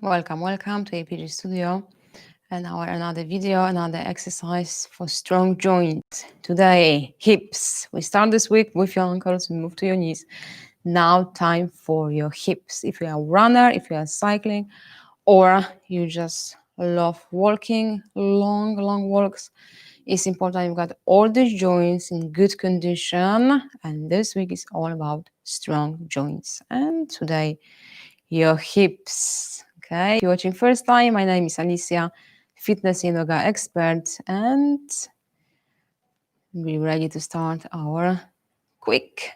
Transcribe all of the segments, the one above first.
Welcome to APG.STUDIO and our another video, another exercise for strong joints. Today, hips. We start this week with your ankles, we move to your knees. Now time for your hips. If you are a runner, if you are cycling, or you just love walking, long walks, it's important you've got all the joints in good condition. And this week is all about strong joints. And today, your hips. Okay, if you're watching first time, my name is Alicia, fitness and yoga expert, and we're ready to start our quick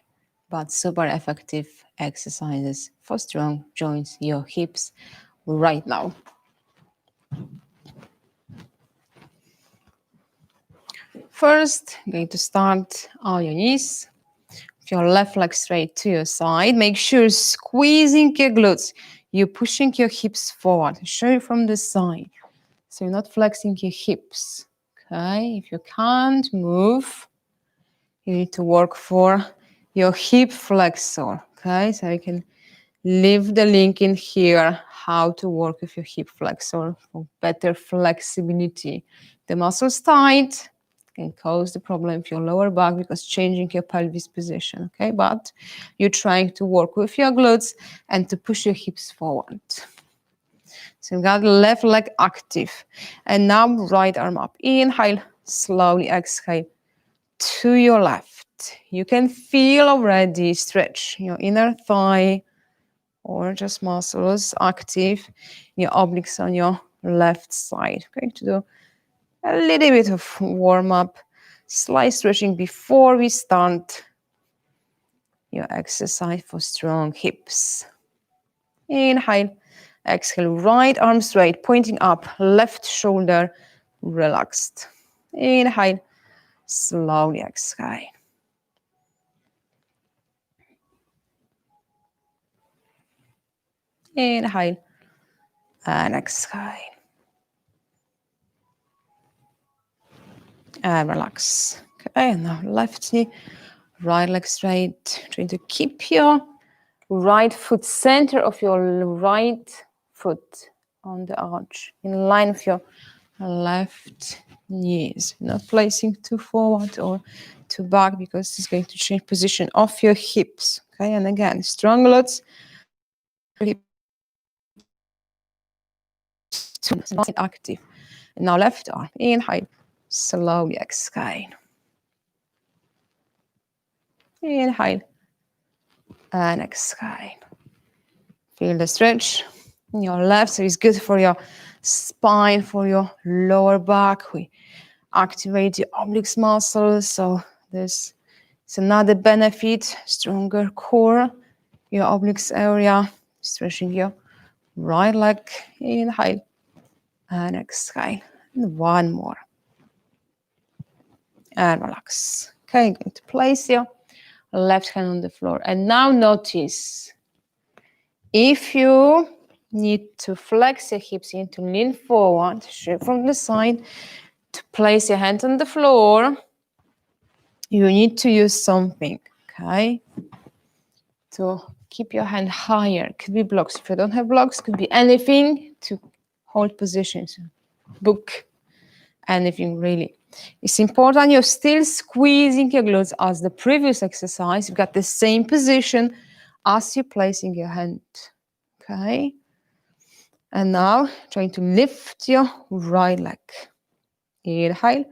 but super effective exercises for strong joints, your hips, right now. First, I'm going to start on your knees. With your left leg straight to your side. Make sure squeezing your glutes. You're pushing your hips forward. Show you from the side. So you're not flexing your hips. Okay, if you can't move, you need to work for your hip flexor. Okay, so you can leave the link in here how to work with your hip flexor for better flexibility. The muscles tight can cause the problem with your lower back because changing your pelvis position. Okay, but you're trying to work with your glutes and to push your hips forward. So you got left leg active. And now right arm up. Inhale, slowly exhale to your left. You can feel already stretch your inner thigh or just muscles active, your obliques on your left side. Going to do a little bit of warm up, slight stretching before we start your exercise for strong hips. Inhale. Exhale, right arm straight, pointing up, left shoulder relaxed. Inhale, slowly exhale. Inhale and exhale. And relax. Okay, now left knee, right leg straight. Trying to keep your right foot center of your right foot on the arch, in line with your left knees, not placing too forward or too back because it's going to change position of your hips. Okay, and again, strong glutes, active. And now left arm, inhale, slowly exhale. Inhale and exhale. Feel the stretch in your left, so it's good for your spine, for your lower back. We activate the obliques muscles, so there's another benefit, stronger core, your obliques area, stretching your right leg, inhale and exhale. And one more. And relax. Okay, going to place your left hand on the floor. And now notice, if you need to flex your hips, you need to lean forward, straight from the side, to place your hand on the floor, you need to use something, okay? To keep your hand higher. Could be blocks. If you don't have blocks, could be anything to hold positions. Book, anything really. It's important you're still squeezing your glutes as the previous exercise. You've got the same position as you're placing your hand, okay? And now trying to lift your right leg. Inhale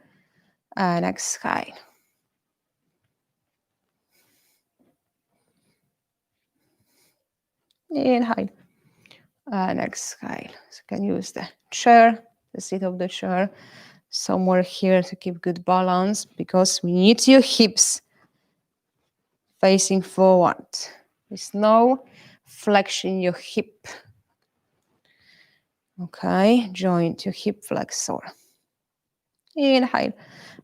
and exhale. Inhale and exhale. So you can use the chair, the seat of the chair, somewhere here to keep good balance because we need your hips facing forward. There's no flexion in your hip. Okay, joint your hip flexor. Inhale.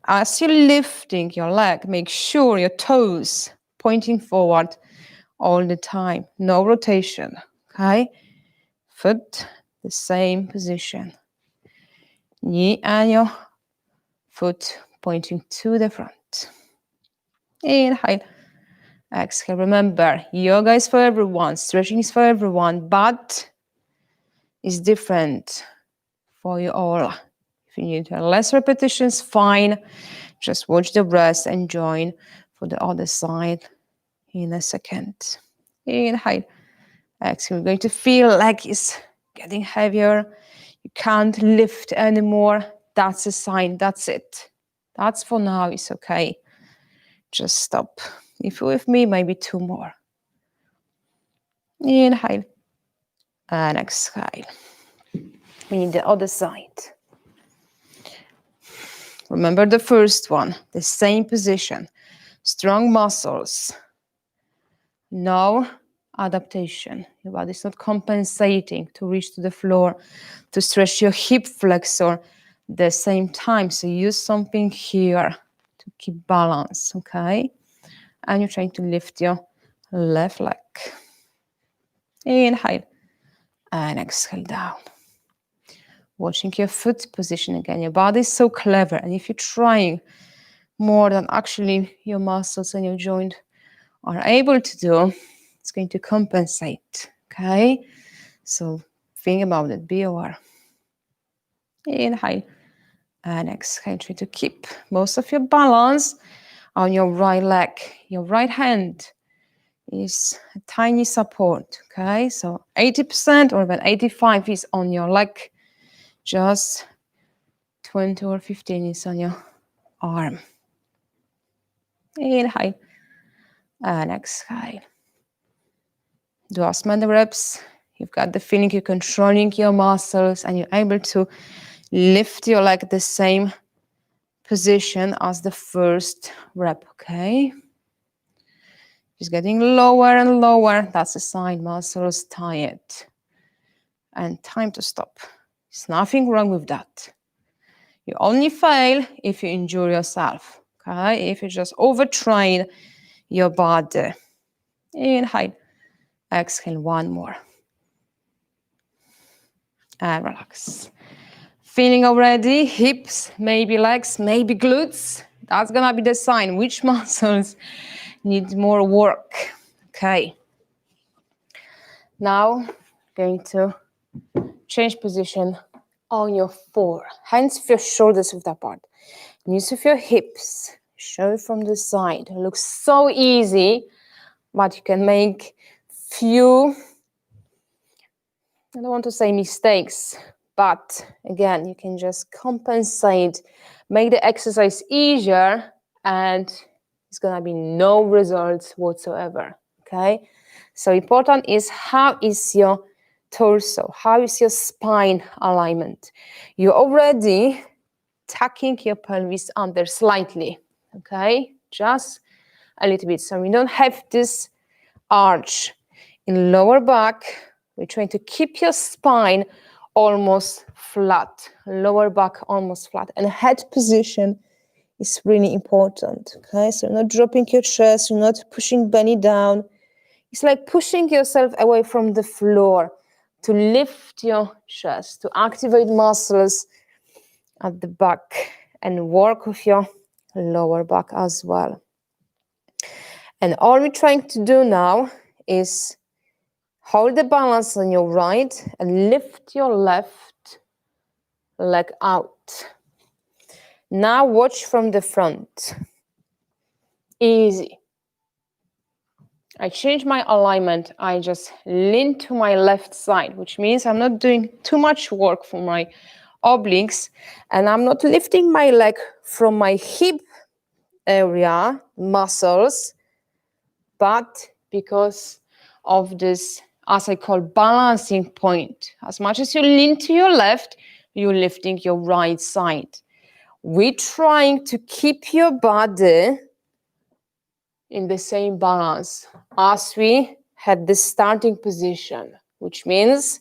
As you're lifting your leg, make sure your toes pointing forward all the time. No rotation, okay? Foot, the same position. Knee and your foot pointing to the front. Inhale. Exhale. Remember, yoga is for everyone, stretching is for everyone, but is different for you all. If you need less repetitions, fine. Just watch the breath and join for the other side in a second. Inhale. Exhale. You're going to feel like it's getting heavier. You can't lift anymore. That's a sign. That's it. That's for now. It's okay. Just stop. If you're with me, maybe 2 more. Inhale. And exhale. We need the other side. Remember the first one, the same position. Strong muscles. No adaptation. Your body's not compensating to reach to the floor, to stretch your hip flexor the same time. So use something here to keep balance, okay? And you're trying to lift your left leg. Inhale and exhale down. Watching your foot position again. Your body is so clever. And if you're trying more than actually your muscles and your joint are able to do, it's going to compensate, okay? So think about it, be aware. Inhale and exhale. Try to keep most of your balance on your right leg. Your right hand is a tiny support, okay? So 80% or even 85% is on your leg. Just 20 or 15 is on your arm. Inhale and exhale. Do as many reps. You've got the feeling you're controlling your muscles and you're able to lift your leg the same position as the first rep, okay? Just getting lower and lower. That's a sign muscles tired. And time to stop. There's nothing wrong with that. You only fail if you injure yourself, okay? If you just overtrain your body. Inhale, exhale, 1 more. And relax. Feeling already, hips, maybe legs, maybe glutes. That's gonna be the sign which muscles need more work. Okay. Now, going to change position on your floor. Hands with your shoulders width apart. Knees with your hips. Show it from the side. It looks so easy, but you can make few, I don't want to say mistakes, but again, you can just compensate, make the exercise easier, and it's gonna be no results whatsoever, okay? So important is how is your torso, how is your spine alignment? You're already tucking your pelvis under slightly, okay? Just a little bit, so we don't have this arch in lower back. We're trying to keep your spine almost flat, lower back almost flat, and head position is really important, okay? So you're not dropping your chest, you're not pushing belly down. It's like pushing yourself away from the floor to lift your chest, to activate muscles at the back and work with your lower back as well. And all we're trying to do now is hold the balance on your right and lift your left leg out. Now watch from the front. Easy. I change my alignment. I just lean to my left side, which means I'm not doing too much work for my obliques, and I'm not lifting my leg from my hip area, muscles, but because of this, as I call, balancing point. As much as you lean to your left, you're lifting your right side. We're trying to keep your body in the same balance as we had the starting position, which means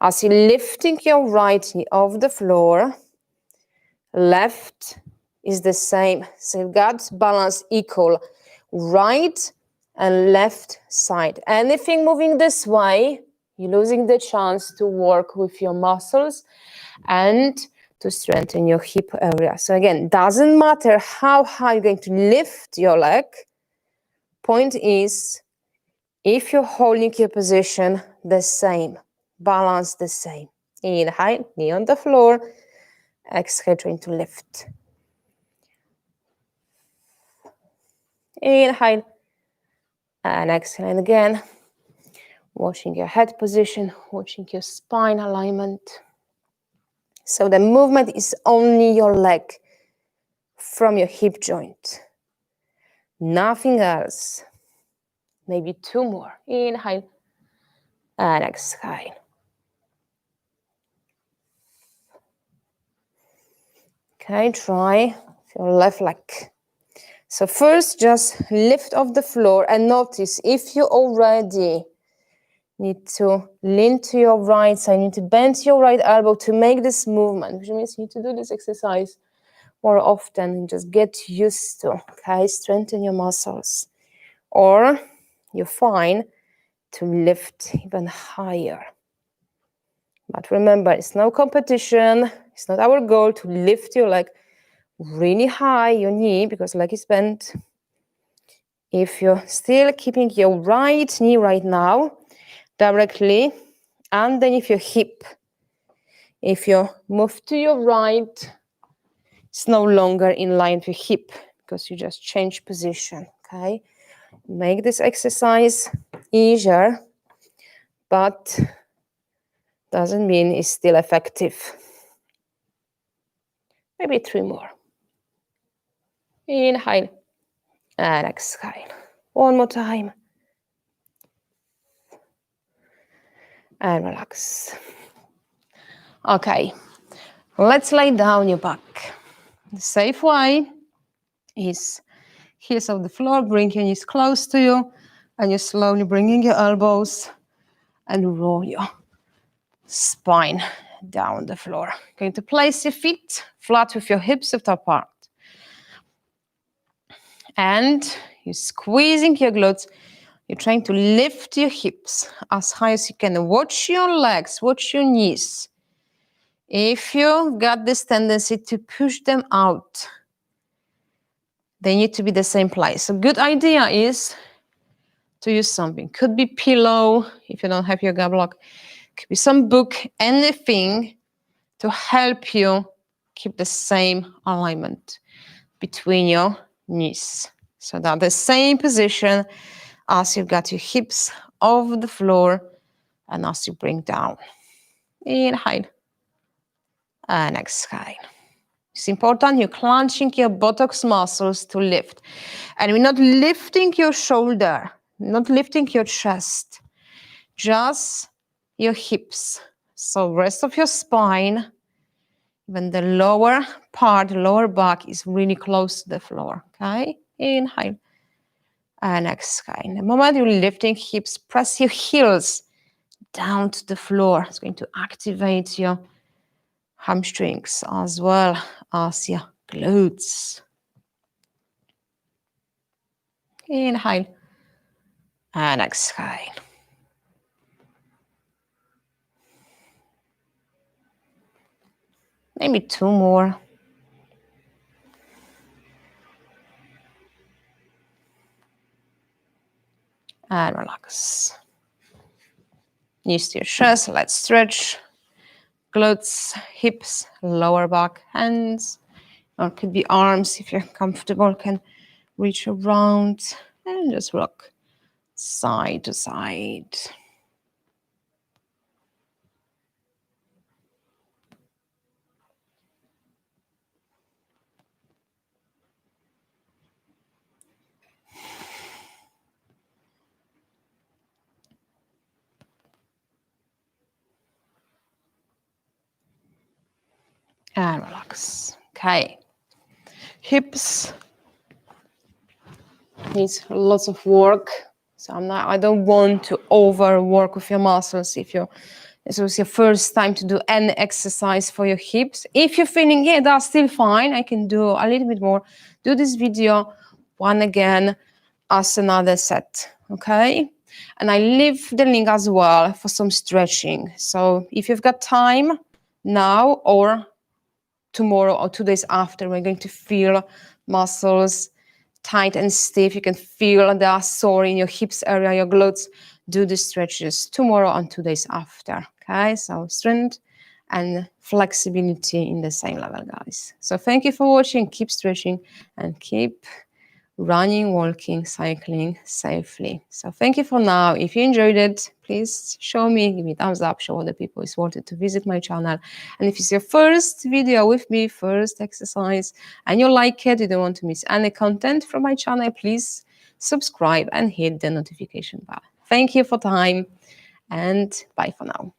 as you're lifting your right knee off the floor, left is the same. So you've got balance equal, right and left side. Anything moving this way, you're losing the chance to work with your muscles and to strengthen your hip area. So again, doesn't matter how high you're going to lift your leg. Point is, if you're holding your position the same, balance the same. Inhale, knee on the floor. Exhale, trying to lift. Inhale. And exhale, and again. Watching your head position, watching your spine alignment. So the movement is only your leg from your hip joint. Nothing else. Maybe 2 more. Inhale and exhale. Okay, try your left leg. So first, just lift off the floor and notice if you already need to lean to your right side, need to bend your right elbow to make this movement, which means you need to do this exercise more often and just get used to, okay? Strengthen your muscles. Or you're fine to lift even higher. But remember, it's no competition. It's not our goal to lift your leg really high, your knee, because leg is bent. If you're still keeping your right knee right now directly underneath your hip, if you move to your right, it's no longer in line with your hip because you just change position, okay? Make this exercise easier, but doesn't mean it's still effective. Maybe 3 more. Inhale and exhale. 1 more time. And relax. Okay, let's lay down your back. The safe way is heels of the floor, bring your knees close to you, and you're slowly bringing your elbows and roll your spine down the floor. Going to place your feet flat with your hips width apart. And you're squeezing your glutes. You're trying to lift your hips as high as you can. Watch your legs, watch your knees. If you've got this tendency to push them out, they need to be the same place. A good idea is to use something. Could be pillow, if you don't have yoga block. Could be some book, anything to help you keep the same alignment between your knees. So that the same position as you've got your hips off the floor and as you bring down. Inhale and exhale. It's important you're clenching your buttocks muscles to lift. And we're not lifting your shoulder, not lifting your chest, just your hips. So rest of your spine, even the lower part, the lower back is really close to the floor, okay? Inhale and exhale. The moment you're lifting hips, press your heels down to the floor. It's going to activate your hamstrings as well as your glutes. Inhale and exhale. Maybe 2 more. And relax. Knees to your chest, let's stretch. Glutes, hips, lower back, hands. Or it could be arms if you're comfortable, can reach around and just rock side to side. And relax. Okay. Hips needs lots of work. So I don't want to overwork with your muscles if this was your first time to do any exercise for your hips. If you're feeling, yeah, that's still fine, I can do a little bit more. Do this video one again as another set, okay? And I leave the link as well for some stretching. So if you've got time now or tomorrow or 2 days after, we're going to feel muscles tight and stiff. You can feel they are sore in your hips area, your glutes. Do the stretches tomorrow and 2 days after. Okay, so strength and flexibility in the same level, guys. So thank you for watching. Keep stretching and keep running, walking, cycling safely. So thank you for now. If you enjoyed it, please show me, give me a thumbs up, show other people it's worth it to visit my channel. And if it's your first video with me, first exercise, and you like it, you don't want to miss any content from my channel, please subscribe and hit the notification bell. Thank you for time and bye for now.